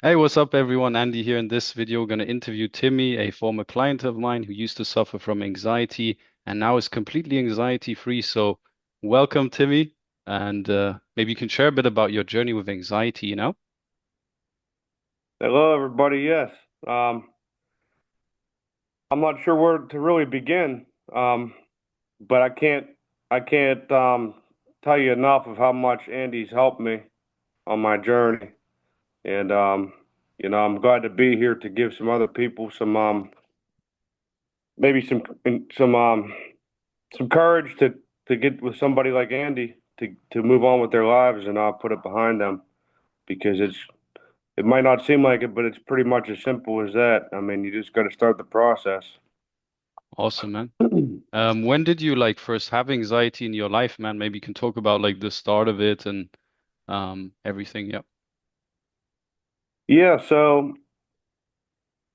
Hey, what's up, everyone? Andy here. In this video, going to interview Timmy, a former client of mine who used to suffer from anxiety and now is completely anxiety free. So, welcome, Timmy. And maybe you can share a bit about your journey with anxiety. Hello, everybody. Yes. Um, I'm not sure where to really begin, um, but I can't tell you enough of how much Andy's helped me on my journey. And I'm glad to be here to give some other people some maybe some courage to get with somebody like Andy to move on with their lives and not put it behind them because it might not seem like it, but it's pretty much as simple as that. I mean, you just got to start the process. Awesome, man. When did you like first have anxiety in your life, man? Maybe you can talk about like the start of it and everything. Yep. Yeah, so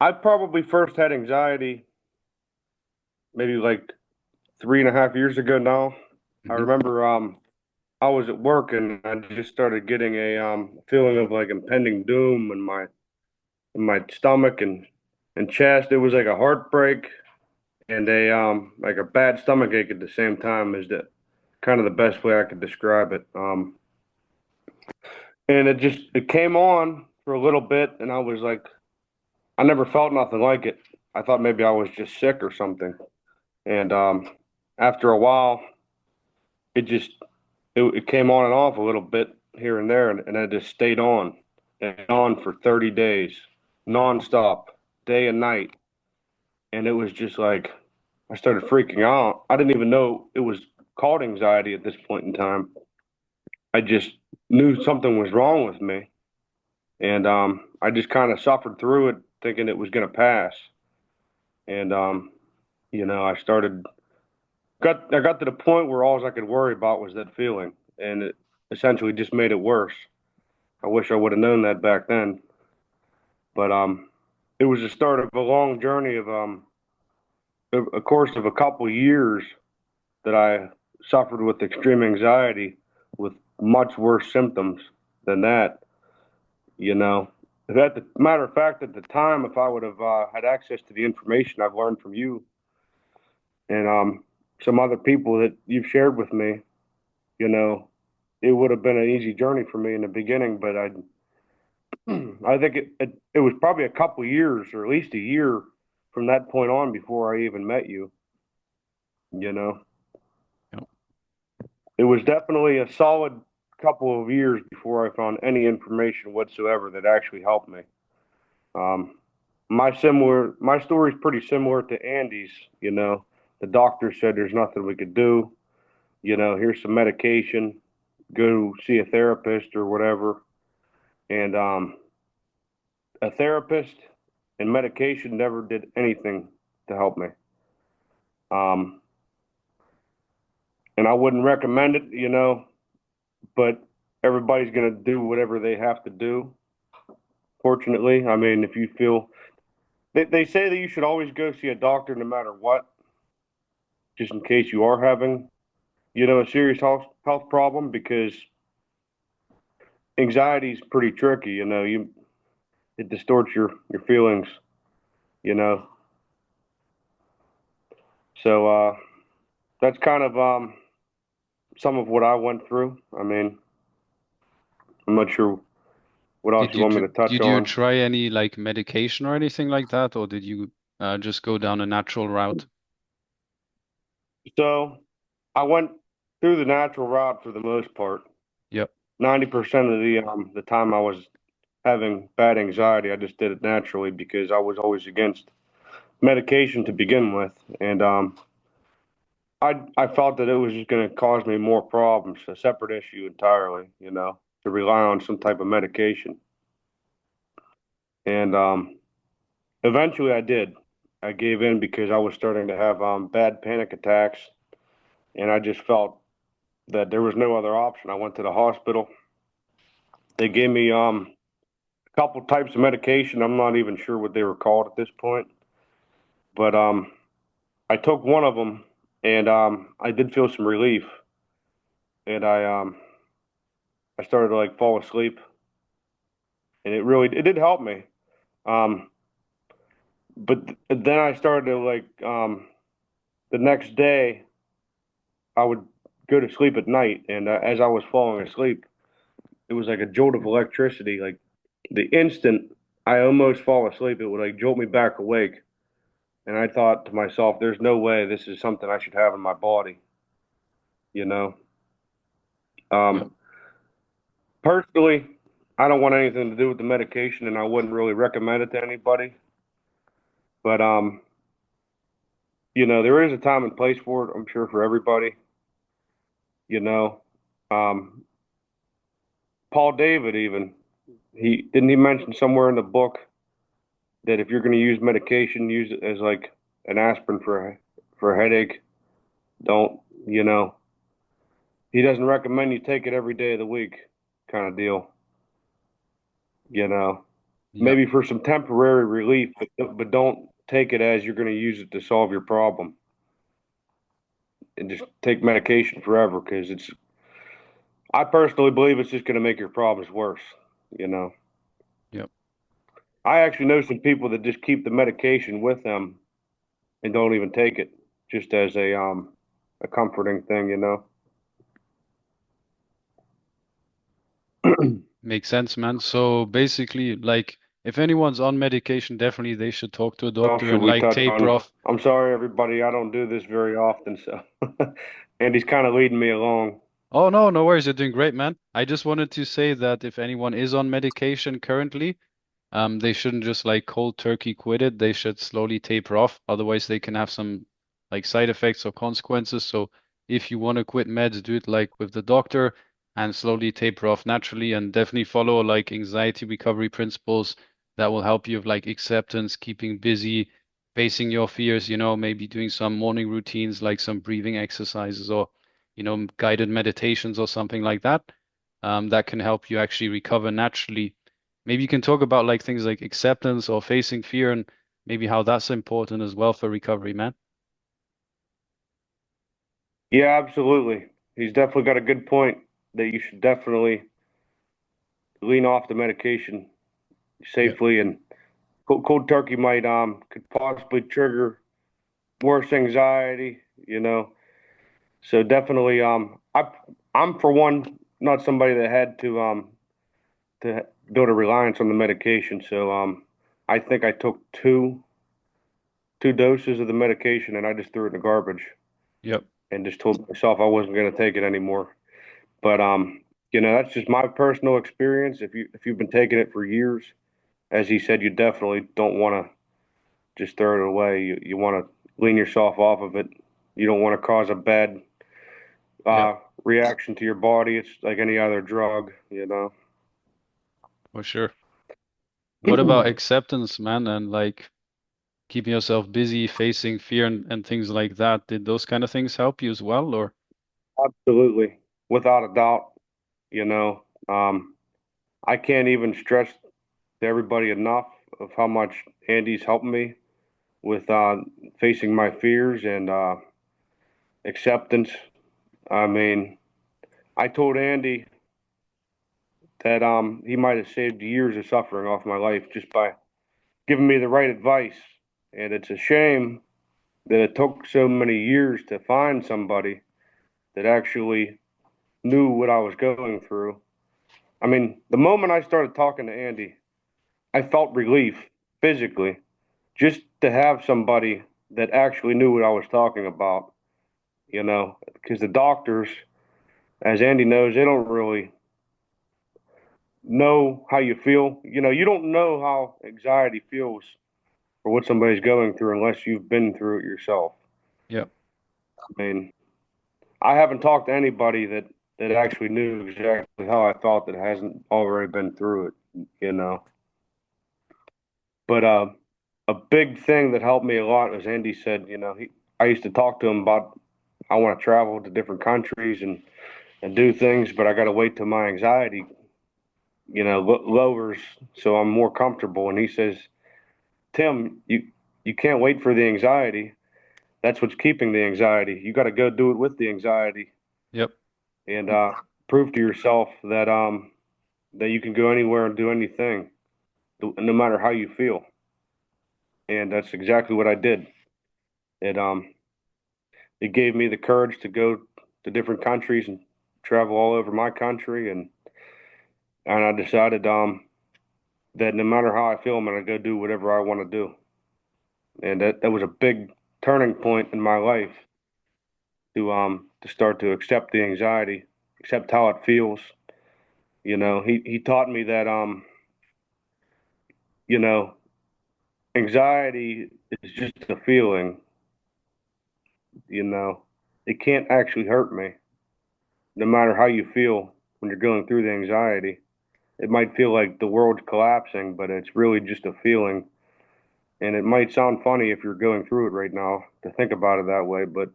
I probably first had anxiety maybe like 3.5 years ago now. I Hmm. remember I was at work and I just started getting a feeling of like impending doom in my stomach and chest. It was like a heartbreak and a like a bad stomach ache at the same time is the kind of the best way I could describe it. And it came on for a little bit and I was like I never felt nothing like it. I thought maybe I was just sick or something. And after a while, it just it came on and off a little bit here and there, and it just stayed on and on for 30 days, nonstop, day and night. And it was just like I started freaking out. I didn't even know it was called anxiety at this point in time. I just knew something was wrong with me, and I just kind of suffered through it, thinking it was going to pass. And I started I got to the point where all I could worry about was that feeling, and it essentially just made it worse. I wish I would have known that back then, but it was the start of a long journey of a course of a couple years that I suffered with extreme anxiety, with much worse symptoms than that. You know, that the matter of fact, at the time, if I would have had access to the information I've learned from you and some other people that you've shared with me, you know, it would have been an easy journey for me in the beginning, but I think it was probably a couple years or at least a year from that point on before I even met you, you know. Yep. It was definitely a solid couple of years before I found any information whatsoever that actually helped me. Um, my story is pretty similar to Andy's, you know. The doctor said there's nothing we could do, here's some medication, go see a therapist or whatever. And a therapist and medication never did anything to help me. Um, and I wouldn't recommend it, but everybody's going to do whatever they have to do. Fortunately, I mean, if you feel they say that you should always go see a doctor no matter what, just in case you are having, a serious health problem because anxiety is pretty tricky. It distorts your feelings. You know, so that's kind of some of what I went through. I mean, I'm not sure what else Did you you want me tr to touch did you on. try any like medication or anything like that, or did you just go down a natural route? So I went through the natural route for the most part. Yep. 90% of the time I was having bad anxiety, I just did it naturally because I was always against medication to begin with, and I felt that it was just going to cause me more problems, a separate issue entirely, to rely on some type of medication. And eventually, I did. I gave in because I was starting to have bad panic attacks, and I just felt that there was no other option. I went to the hospital. They gave me a couple types of medication. I'm not even sure what they were called at this point, but I took one of them, and I did feel some relief, and I started to like fall asleep, and it did help me. Um, but then I started to the next day I would go to sleep at night, and as I was falling asleep, it was like a jolt of electricity. Like the instant I almost fall asleep, it would like jolt me back awake. And I thought to myself, there's no way this is something I should have in my body, you know? Yep. Um, Personally, I don't want anything to do with the medication and I wouldn't really recommend it to anybody. But, there is a time and place for it, I'm sure, for everybody, you know? Um, Paul David even, he mention somewhere in the book that if you're going to use medication, use it as like an aspirin for a headache. Don't, you know, he doesn't recommend you take it every day of the week kind of deal, you know. Yep. Maybe for some temporary relief, but don't take it as you're going to use it to solve your problem and just take medication forever because I personally believe it's just going to make your problems worse, you know. Yep. I actually know some people that just keep the medication with them and don't even take it just as a comforting thing, you know. Makes sense, man. So basically, like, if anyone's on medication, definitely they should talk to a What else doctor should and we like touch taper on? off. I'm sorry, everybody. I don't do this very often, so Andy's kind of leading me along. Oh no, no worries. You're doing great, man. I just wanted to say that if anyone is on medication currently, they shouldn't just like cold turkey quit it. They should slowly taper off. Otherwise, they can have some like side effects or consequences. So if you want to quit meds, do it like with the doctor and slowly taper off naturally and definitely follow like anxiety recovery principles that will help you with like acceptance, keeping busy, facing your fears, maybe doing some morning routines like some breathing exercises or, guided meditations or something like that. That can help you actually recover naturally. Maybe you can talk about like things like acceptance or facing fear and maybe how that's important as well for recovery, man. Yeah, absolutely. He's definitely got a good point that you should definitely lean off the medication Yep. safely, and cold turkey might could possibly trigger worse anxiety, you know. So definitely I'm for one not somebody that had to go to reliance on the medication. So I think I took two doses of the medication and I just threw it in the garbage Yep. and just told myself I wasn't going to take it anymore. But that's just my personal experience. If you've been taking it for years, as he said, you definitely don't want to just throw it away. You want to lean yourself off of it. You don't want to cause a bad Yep. uh, reaction to your body. It's like any other drug, you know. For sure. What about acceptance, man, and like keeping yourself busy, facing fear and things like that? Did those kind of things help you as well, or? Absolutely, without a doubt. You know, um, I can't even stress to everybody enough of how much Andy's helped me with facing my fears and acceptance. I mean, I told Andy that he might have saved years of suffering off my life just by giving me the right advice. And it's a shame that it took so many years to find somebody that actually knew what I was going through. I mean, the moment I started talking to Andy, I felt relief physically just to have somebody that actually knew what I was talking about, you know, because the doctors, as Andy knows, they don't really know how you feel. You know, you don't know how anxiety feels or what somebody's going through unless you've been through it yourself. Yep. I mean, I haven't talked to anybody that actually knew exactly how I felt that hasn't already been through it, you know. But a big thing that helped me a lot was Andy said, I used to talk to him about I want to travel to different countries and do things, but I got to wait till my anxiety, lowers so I'm more comfortable. And he says, Tim, you can't wait for the anxiety. That's what's keeping the anxiety. You got to go do it with the anxiety Yep. and prove to yourself that you can go anywhere and do anything. no matter how you feel. And that's exactly what I did. It it gave me the courage to go to different countries and travel all over my country, and I decided that no matter how I feel, I'm gonna go do whatever I want to do. And that was a big turning point in my life to start to accept the anxiety, accept how it feels. He taught me that you know, anxiety is just a feeling, you know. It can't actually hurt me, no matter how you feel when you're going through the anxiety. It might feel like the world's collapsing, but it's really just a feeling. And it might sound funny if you're going through it right now to think about it that way, but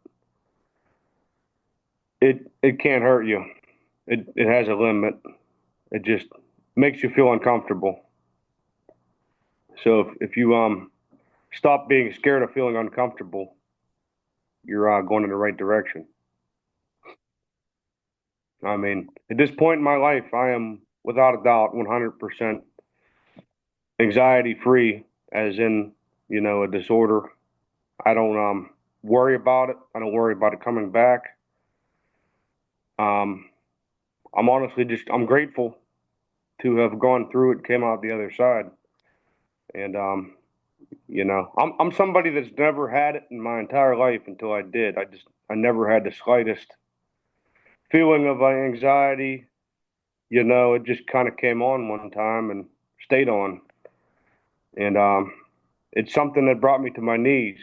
it can't hurt you. It has a limit. It just makes you feel uncomfortable. So if you stop being scared of feeling uncomfortable, you're going in the right direction. I mean, at this point in my life, I am without a doubt 100% anxiety free, as in, a disorder. I don't worry about it. I don't worry about it coming back. Um, I'm honestly I'm grateful to have gone through it, came out the other side. And I'm somebody that's never had it in my entire life until I did. I never had the slightest feeling of anxiety. It just kind of came on one time and stayed on. And it's something that brought me to my knees,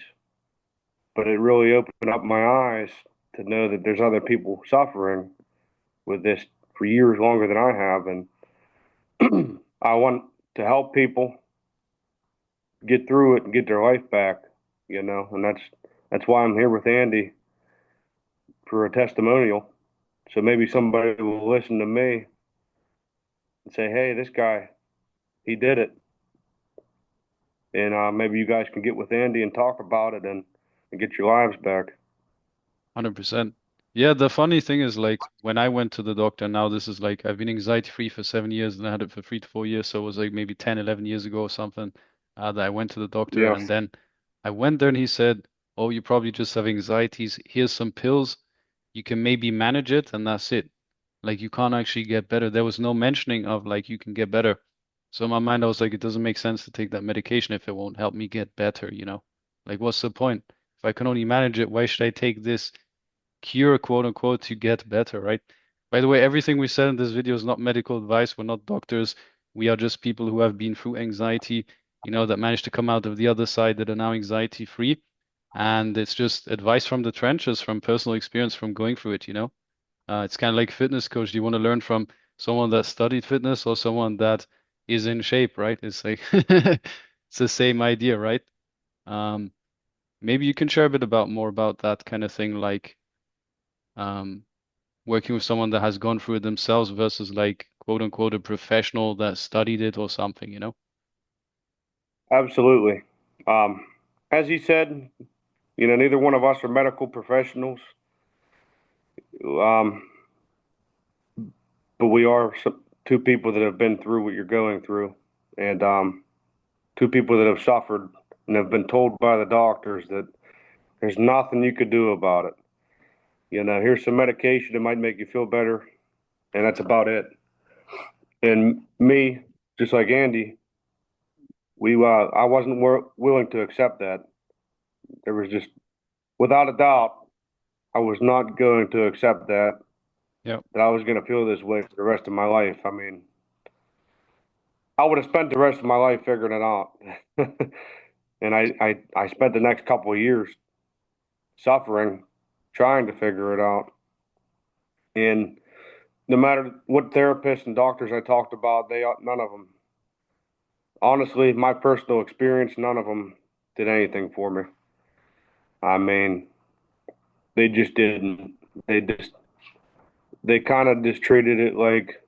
but it really opened up my eyes to know that there's other people suffering with this for years longer than I have. And I want to help people get through it and get their life back, and that's why I'm here with Andy for a testimonial. So maybe somebody will listen to me and say, hey, this guy, he did it. And maybe you guys can get with Andy and talk about it and get your lives back. 100%. Yeah, the funny thing is like when I went to the doctor now, this is like I've been anxiety free for 7 years and I had it for 3 to 4 years. So it was like maybe 10, 11 years ago or something that I went to the doctor. Yeah, And then I went there and he said, oh, you probably just have anxieties. Here's some pills. You can maybe manage it and that's it. Like you can't actually get better. There was no mentioning of like you can get better. So in my mind, I was like, it doesn't make sense to take that medication if it won't help me get better, you know? Like, what's the point? If I can only manage it, why should I take this cure, quote unquote, to get better, right? By the way, everything we said in this video is not medical advice. We're not doctors. We are just people who have been through anxiety, that managed to come out of the other side that are now anxiety free. And it's just advice from the trenches, from personal experience, from going through it. It's kind of like fitness coach. Do you want to learn from someone that studied fitness or someone that is in shape, right? It's like it's the same idea, right? Um, maybe you can share a bit about more about that kind of thing, like um, working with someone that has gone through it themselves versus like quote unquote a professional that studied it or something. absolutely. Um, as he said, neither one of us are medical professionals, um, but we are two people that have been through what you're going through, and two people that have suffered and have been told by the doctors that there's nothing you could do about it. Here's some medication that might make you feel better, and that's about it. And me, just like Andy, I wasn't willing to accept that. There was just, without a doubt, I was not going to accept Yeah, that I was going to feel this way for the rest of my life. I mean, I would have spent the rest of my life figuring it out. And I spent the next couple of years suffering, trying to figure it out. And no matter what therapists and doctors I talked about, none of them, honestly, my personal experience, none of them did anything for me. I mean, they just didn't. They just they kind of just treated it like,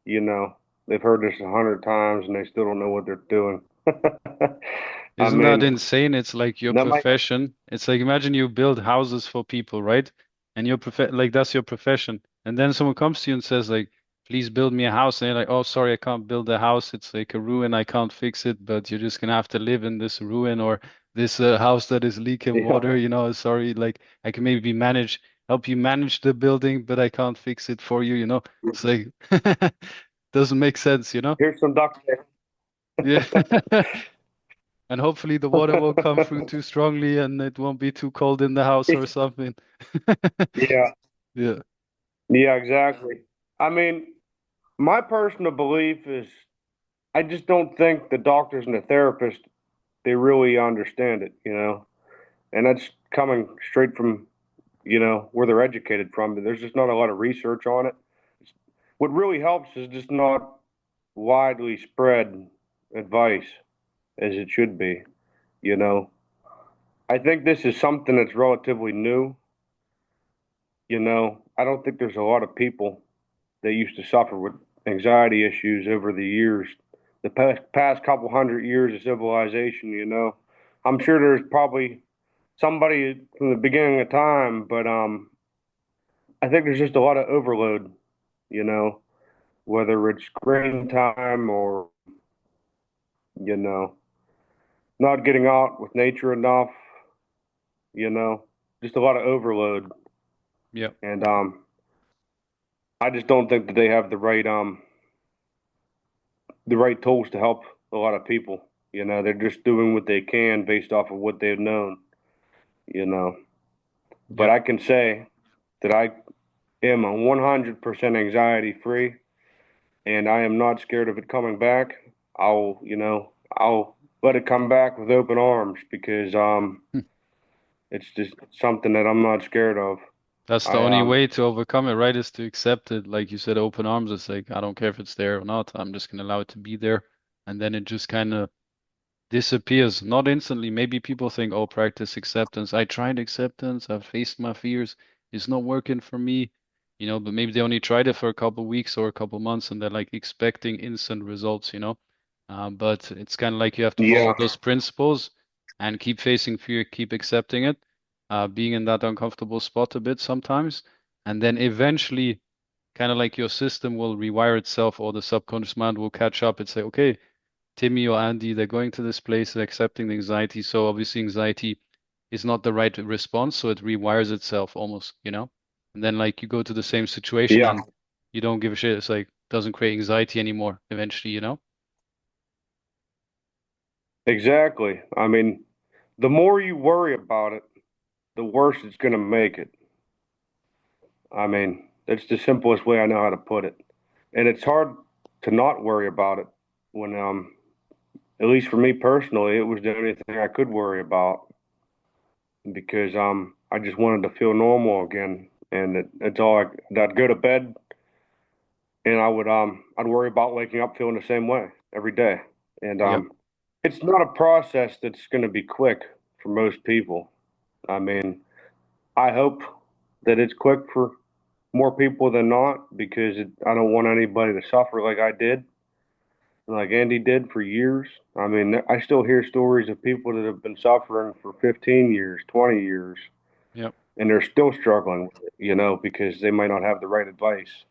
you know, they've heard this 100 times and they still don't know what they're doing. I isn't that mean, insane? It's like your that might, profession. It's like imagine you build houses for people, right? And your like that's your profession. And then someone comes to you and says like, please build me a house. And they're like, oh, sorry, I can't build a house. It's like a ruin. I can't fix it, but you're just gonna have to live in this ruin or this house that is leaking Yeah. water. Sorry, like I can maybe help you manage the building, but I can't fix it for you. It's like doesn't make sense. Here's some duct tape. Yeah. And hopefully the water won't come through too strongly and it won't be too cold in the house or something. Yeah. Yeah. Yeah, exactly. I mean, my personal belief is I just don't think the doctors and the therapists they really understand it, and that's coming straight from where they're educated from. But there's just not a lot of research on it. What really helps is just not widely spread advice as it should be. You know, I think this is something that's relatively new. I don't think there's a lot of people that used to suffer with anxiety issues over the years, the past couple hundred years of civilization. I'm sure there's probably somebody from the beginning of time, but I think there's just a lot of overload. You know, whether it's screen time or you know not getting out with nature enough. You know, just a lot of overload, Yeah. and I just don't think that they have the right tools to help a lot of people. They're just doing what they can based off of what they've known, you know. But Yeah. I can say that I am a 100% anxiety free and I am not scared of it coming back. I'll let it come back with open arms because it's just something that I'm not scared of. That's the I only way to overcome it, right? Is to accept it. Like you said, open arms. It's like, I don't care if it's there or not. I'm just gonna allow it to be there. And then it just kind of disappears. Not instantly. Maybe people think, oh, practice acceptance. I tried acceptance. I've faced my fears. It's not working for me. But maybe they only tried it for a couple weeks or a couple months and they're like expecting instant results. But it's kind of like you have to follow Yeah, those principles and keep facing fear, keep accepting it, being in that uncomfortable spot a bit sometimes. And then eventually, kind of like your system will rewire itself or the subconscious mind will catch up and say, okay, Timmy or Andy, they're going to this place, they're accepting the anxiety. So obviously anxiety is not the right response. So it rewires itself almost. And then like you go to the same situation yeah, and you don't give a shit. It's like doesn't create anxiety anymore eventually. exactly. I mean, the more you worry about it, the worse it's going to make it. I mean, that's the simplest way I know how to put it. And it's hard to not worry about it when, at least for me personally, it was the only thing I could worry about because I just wanted to feel normal again. And it's all I'd go to bed and I'd worry about waking up feeling the same way every day. And Yep. it's not a process that's going to be quick for most people. I mean, I hope that it's quick for more people than not because I don't want anybody to suffer like I did, like Andy did for years. I mean, I still hear stories of people that have been suffering for 15 years, 20 years, Yep. and they're still struggling with it, because they might not have the right advice.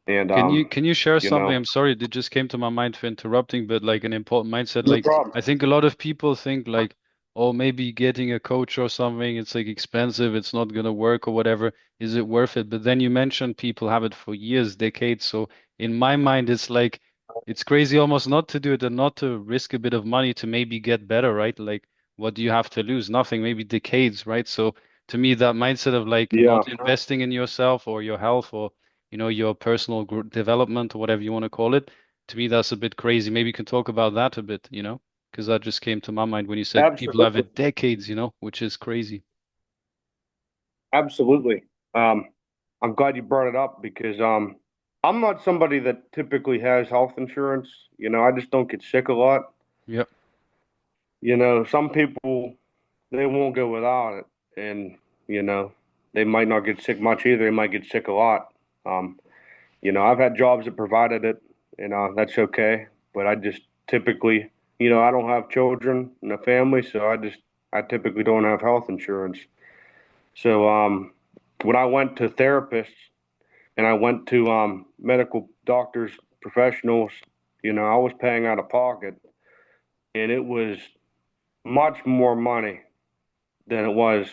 And, Can you share you something? know, I'm sorry, it just came to my mind for interrupting, but like an important mindset. no Like problem. I think a lot of people think like, oh, maybe getting a coach or something, it's like expensive, it's not gonna work or whatever. Is it worth it? But then you mentioned people have it for years, decades. So in my mind, it's like it's crazy almost not to do it and not to risk a bit of money to maybe get better, right? Like what do you have to lose? Nothing, maybe decades, right? So to me, that mindset of like Yeah, not investing in yourself or your health or your personal development or whatever you want to call it. To me, that's a bit crazy. Maybe you can talk about that a bit, because that just came to my mind when you said people have absolutely. it decades, which is crazy. Absolutely. Um, I'm glad you brought it up because I'm not somebody that typically has health insurance. I just don't get sick a lot. Yep, Some people they won't go without it, and you know they might not get sick much either. They might get sick a lot. Um, I've had jobs that provided it, and that's okay. But I just typically, I don't have children and a family, so I typically don't have health insurance. So when I went to therapists and I went to medical doctors, professionals. I was paying out of pocket, and it was much more money than it was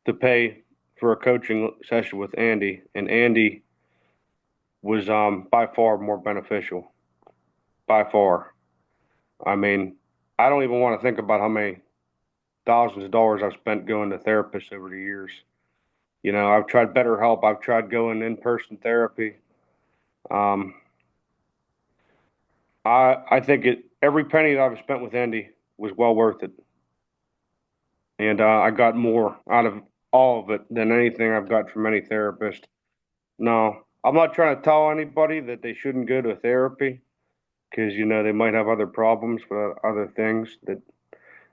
to pay for a coaching session with Andy, and Andy was by far more beneficial, by far. I mean, I don't even want to think about how many thousands of dollars I've spent going to therapists over the years. I've tried BetterHelp, I've tried going in-person therapy. Um, I think every penny that I've spent with Andy was well worth it, and I got more out of all of it than anything I've got from any therapist. No, I'm not trying to tell anybody that they shouldn't go to therapy because they might have other problems with other things that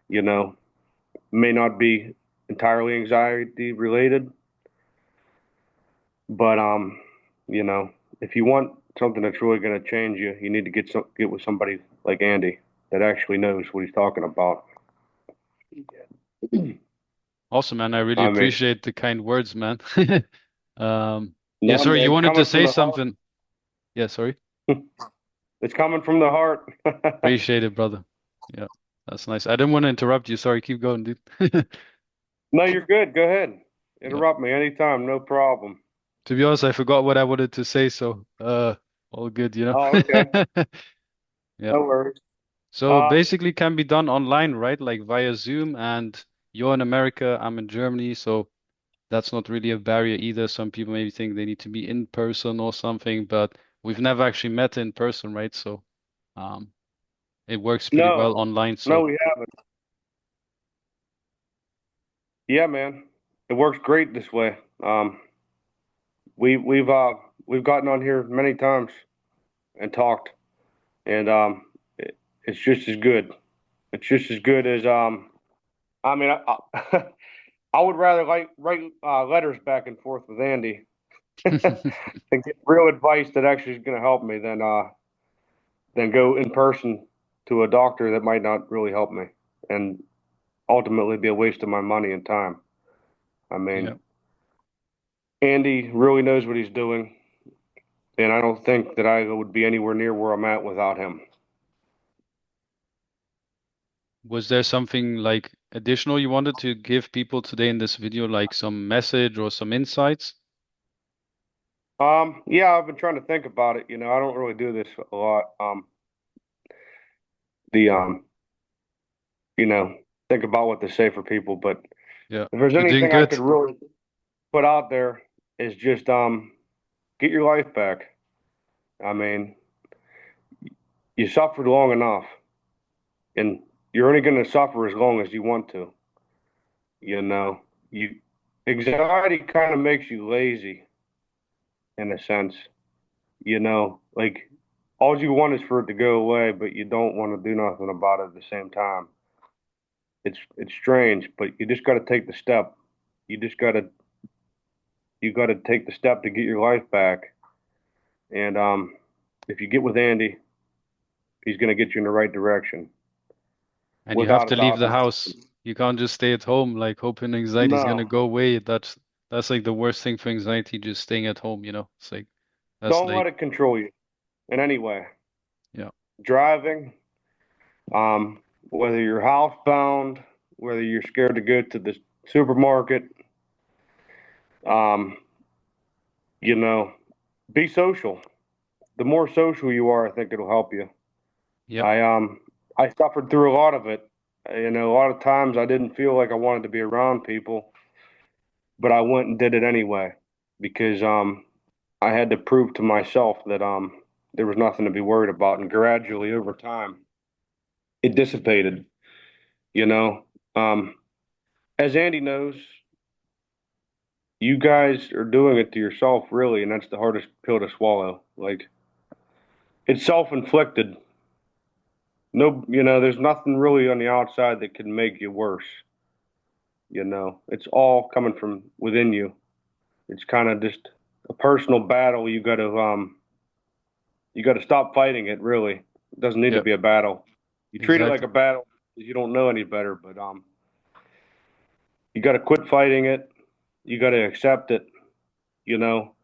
you know may not be entirely anxiety related. But you know, if you want something that's really going to change you, you need to get with somebody like Andy that actually knows what he's talking about. Awesome, man. I really I mean, appreciate the kind words, man. Yeah, no, sorry, you man, it's wanted to coming from say the heart. something. Yeah, sorry. It's coming from the heart. Appreciate it, brother. Yeah, that's nice. I didn't want to interrupt you. Sorry, keep going, dude. No, you're good. Go ahead. Yeah. Interrupt me anytime. No problem. To be honest, I forgot what I wanted to say, so all good, you know. Oh, okay. Yeah. No worries. So Um, basically can be done online, right? Like via Zoom, and you're in America, I'm in Germany, so that's not really a barrier either. Some people maybe think they need to be in person or something, but we've never actually met in person, right? So um it works pretty no, well online. no, So we haven't. Yeah, man, it works great this way. We've gotten on here many times and talked, and it's just as good. It's just as good as I mean, I would rather like write letters back and forth with Andy to get real advice that actually is going to help me than go in person to a doctor that might not really help me and ultimately be a waste of my money and time. I yeah. mean, Andy really knows what he's doing, and I don't think that I would be anywhere near where I'm at without him. Was there something like additional you wanted to give people today in this video, like some message or some insights? Yeah, I've been trying to think about it. I don't really do this a lot. The you know, think about what to say for people, but Yeah, if there's you're doing anything I good. could really put out there is just get your life back. I mean, you suffered long enough, and you're only going to suffer as long as you want to. You know, you anxiety kind of makes you lazy in a sense. Like all you want is for it to go away, but you don't want to do nothing about it at the same time. It's strange, but you just got to take the step. You just got to take the step to get your life back. And if you get with Andy, he's going to get you in the right direction, And you have without a to leave doubt. the house. You can't just stay at home, like hoping anxiety is gonna No, go away. That's like the worst thing for anxiety, just staying at home, you know. It's like that's don't like let it control you in any way. yeah, Driving, whether you're housebound, whether you're scared to go to the supermarket, um, you know, be social. The more social you are, I think it'll help you. yep, I suffered through a lot of it. A lot of times I didn't feel like I wanted to be around people, but I went and did it anyway because I had to prove to myself that there was nothing to be worried about. And gradually over time, it dissipated. You know, um, as Andy knows, you guys are doing it to yourself, really, and that's the hardest pill to swallow. Like it's self-inflicted. No, there's nothing really on the outside that can make you worse. It's all coming from within you. It's kind of just a personal battle. You got to stop fighting it. Really, it doesn't need to yep, be a battle. You treat it like exactly. a battle because you don't know any better. But you got to quit fighting it. You got to accept it. You know,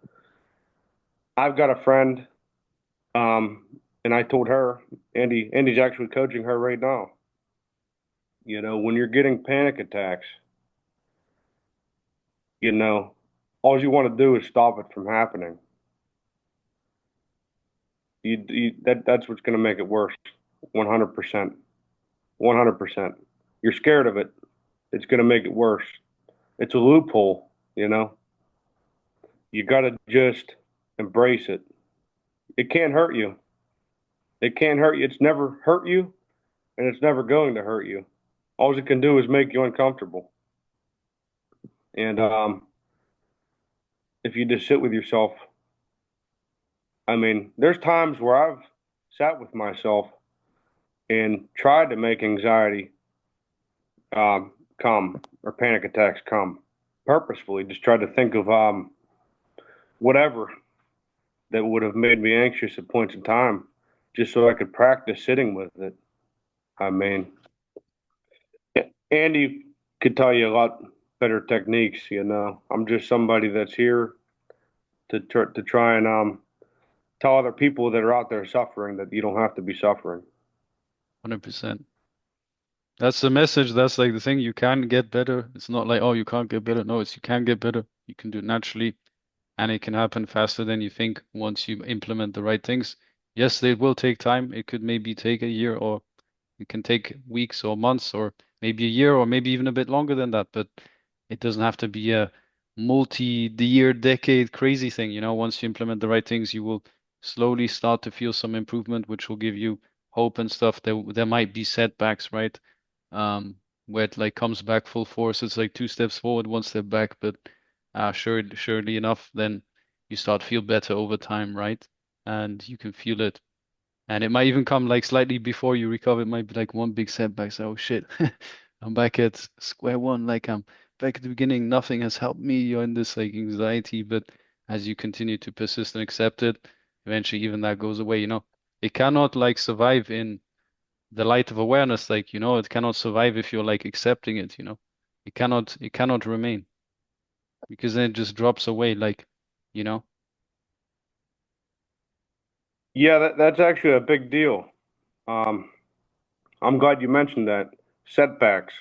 I've got a friend, um, and I told her, Andy's actually coaching her right now. When you're getting panic attacks, you know, all you want to do is stop it from happening. That's what's going to make it worse. 100%. 100%. You're scared of it. It's going to make it worse. It's a loophole, you know. You got to just embrace it. It can't hurt you. It can't hurt you. It's never hurt you, and it's never going to hurt you. All it can do is make you uncomfortable. And if you just sit with yourself, I mean, there's times where I've sat with myself and tried to make anxiety come or panic attacks come purposefully. Just tried to think of whatever that would have made me anxious at points in time, just so I could practice sitting with it. I mean, Andy could tell you a lot better techniques. I'm just somebody that's here to try and tell other people that are out there suffering that you don't have to be suffering. 100%. That's the message. That's like the thing. You can get better. It's not like, oh, you can't get better. No, it's you can get better. You can do it naturally, and it can happen faster than you think once you implement the right things. Yes, it will take time. It could maybe take a year, or it can take weeks or months, or maybe a year, or maybe even a bit longer than that. But it doesn't have to be a multi-year, decade crazy thing. Once you implement the right things, you will slowly start to feel some improvement, which will give you hope and stuff. There might be setbacks, right? Where it like comes back full force. It's like two steps forward, one step back, but surely enough, then you start to feel better over time, right? And you can feel it. And it might even come like slightly before you recover. It might be like one big setback. So, oh shit, I'm back at square one. Like I'm back at the beginning. Nothing has helped me. You're in this like anxiety, but as you continue to persist and accept it, eventually even that goes away. It cannot like survive in the light of awareness, like, it cannot survive if you're like accepting it. It cannot remain because then it just drops away, like, you know. Yeah, that's actually a big deal. Um, I'm glad you mentioned that. Setbacks.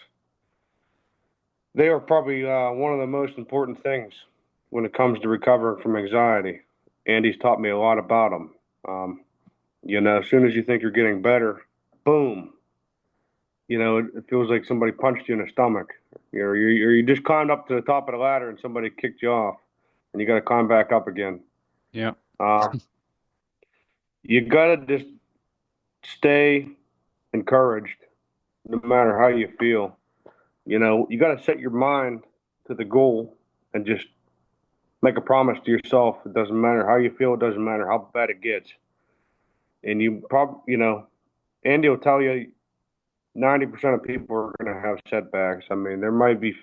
They are probably one of the most important things when it comes to recovering from anxiety. Andy's taught me a lot about them. As soon as you think you're getting better, boom, it feels like somebody punched you in the stomach. You just climbed up to the top of the ladder and somebody kicked you off, and you got to climb back up again. Yeah. Uh, you got to just stay encouraged, no matter how you feel. You got to set your mind to the goal and just make a promise to yourself. It doesn't matter how you feel. It doesn't matter how bad it gets. And Andy will tell you 90% of people are going to have setbacks. I mean, there might be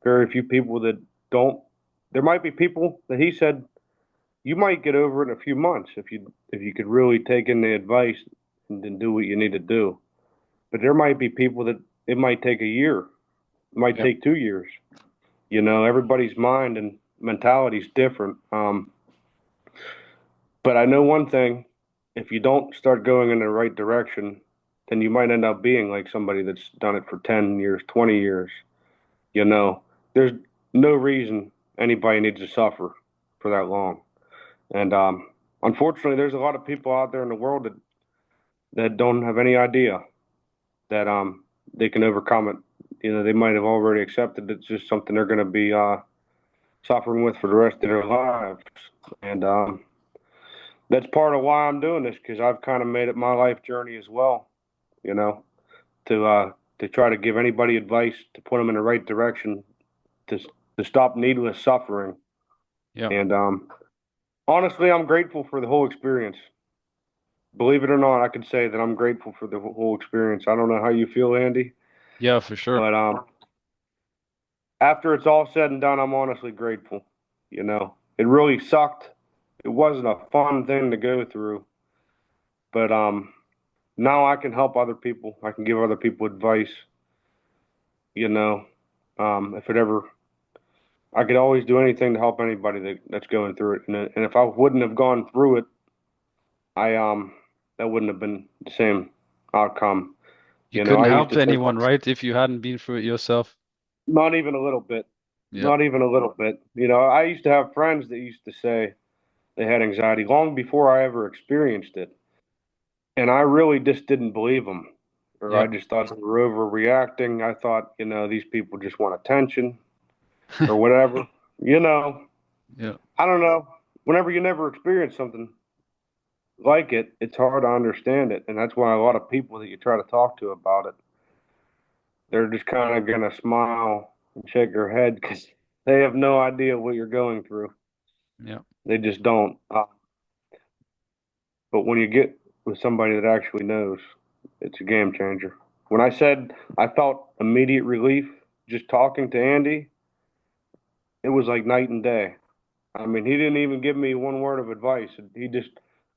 very few people that don't. There might be people that he said you might get over it in a few months if you could really take in the advice and then do what you need to do. But there might be people that it might take a year. It might Yep. take 2 years. Everybody's mind and mentality is different. But I know one thing: if you don't start going in the right direction, then you might end up being like somebody that's done it for 10 years, 20 years. You know, there's no reason anybody needs to suffer for that long. And unfortunately, there's a lot of people out there in the world that don't have any idea that they can overcome it. They might have already accepted it's just something they're going to be suffering with for the rest of their lives. And that's part of why I'm doing this because I've kind of made it my life journey as well. You know, to try to give anybody advice to put them in the right direction to to stop needless suffering. Yep. And honestly, I'm grateful for the whole experience. Believe it or not, I can say that I'm grateful for the whole experience. I don't know how you feel, Andy, Yeah, for sure. but after it's all said and done, I'm honestly grateful. It really sucked. It wasn't a fun thing to go through, but now I can help other people. I can give other people advice. You know, if it ever I could always do anything to help anybody that's going through it. And if I wouldn't have gone through it, I that wouldn't have been the same outcome. You I couldn't used help to think anyone, right? If you hadn't been through it yourself. not even a little bit, Yeah. not even a little bit. I used to have friends that used to say they had anxiety long before I ever experienced it, and I really just didn't believe them, or Yeah. I just thought they were overreacting. I thought, these people just want attention or whatever. You know, Yeah. I don't know. Whenever you never experience something like it, it's hard to understand it, and that's why a lot of people that you try to talk to about it, they're just kind of gonna smile and shake their head because they have no idea what you're going through. Yeah. They just don't. But when you get with somebody that actually knows, it's a game changer. When I said I felt immediate relief just talking to Andy, it was like night and day. I mean, he didn't even give me one word of advice.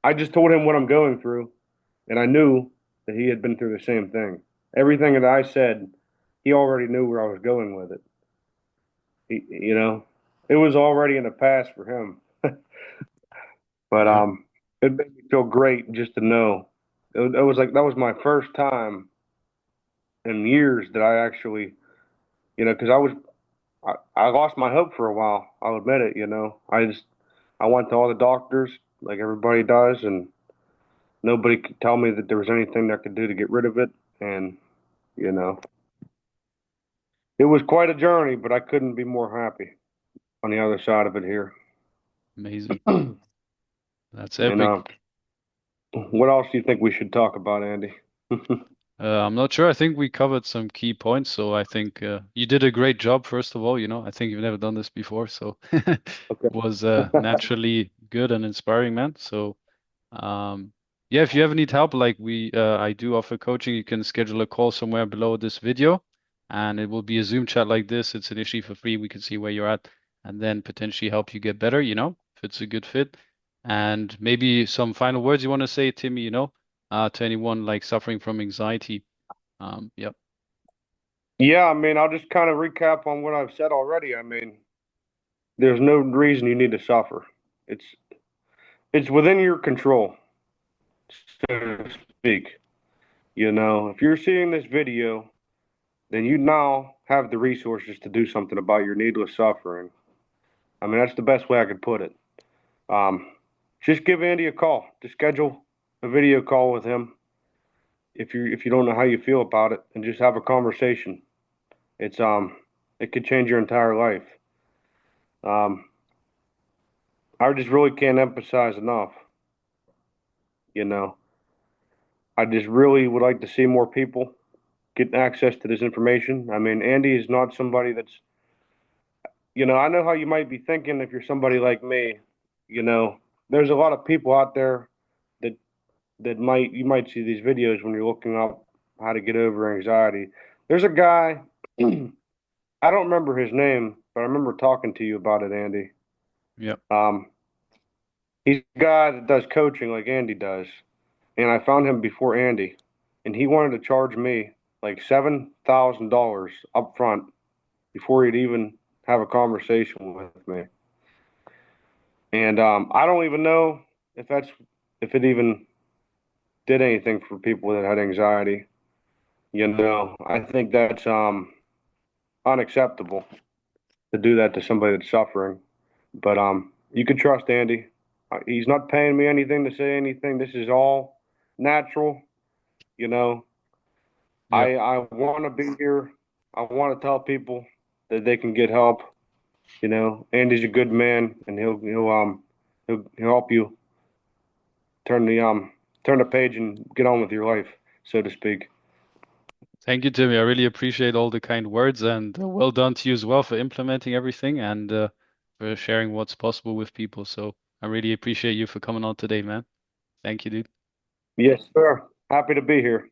I just told him what I'm going through, and I knew that he had been through the same thing. Everything that I said, he already knew where I was going with it. It was already in the past for him. But Yeah. it made me feel great just to know. It was like that was my first time in years that I actually, because I lost my hope for a while. I'll admit it. I went to all the doctors like everybody does, and nobody could tell me that there was anything that I could do to get rid of it. And you know, it was quite a journey, but I couldn't be more happy on the other side of it here. Amazing. That's And epic. what else do you think we should talk about, Andy? I'm not sure. I think we covered some key points. So I think you did a great job, first of all. I think you've never done this before. So Okay. was naturally good and inspiring, man. So Um, yeah, if you ever need help, like I do offer coaching, you can schedule a call somewhere below this video, and it will be a Zoom chat like this. It's initially for free. We can see where you're at, and then potentially help you get better, if it's a good fit. And maybe some final words you want to say, Timmy, to anyone like suffering from anxiety. Yep, Yeah, I mean, I'll just kind of recap on what I've said already. I mean, there's no reason you need to suffer. It's it's within your control, so to speak. If you're seeing this video, then you now have the resources to do something about your needless suffering. I mean, that's the best way I could put it. Um, just give Andy a call. Just schedule a video call with him if you don't know how you feel about it, and just have a conversation. It's it could change your entire life. Um, I just really can't emphasize enough. You know, I just really would like to see more people get access to this information. I mean, Andy is not somebody that's, I know how you might be thinking if you're somebody like me. You know, there's a lot of people out there that you might see these videos when you're looking up how to get over anxiety. There's a guy, I don't remember his name, but I remember talking to you about it, Andy. yep. Um, he's a guy that does coaching like Andy does, and I found him before Andy, and he wanted to charge me like $7,000 up front before he'd even have a conversation with me. And I don't even know if that's if it even did anything for people that had anxiety. I think that's unacceptable to do that to somebody that's suffering. But you can trust Andy. He's not paying me anything to say anything. This is all natural. You know, Yep. I want to be here. I want to tell people that they can get help. Andy's a good man, and he'll help you turn the page and get on with your life, so to speak. Thank you, Timmy. I really appreciate all the kind words, and well done to you as well for implementing everything and for sharing what's possible with people. So I really appreciate you for coming on today, man. Thank you, dude. Yes, sir. Happy to be here.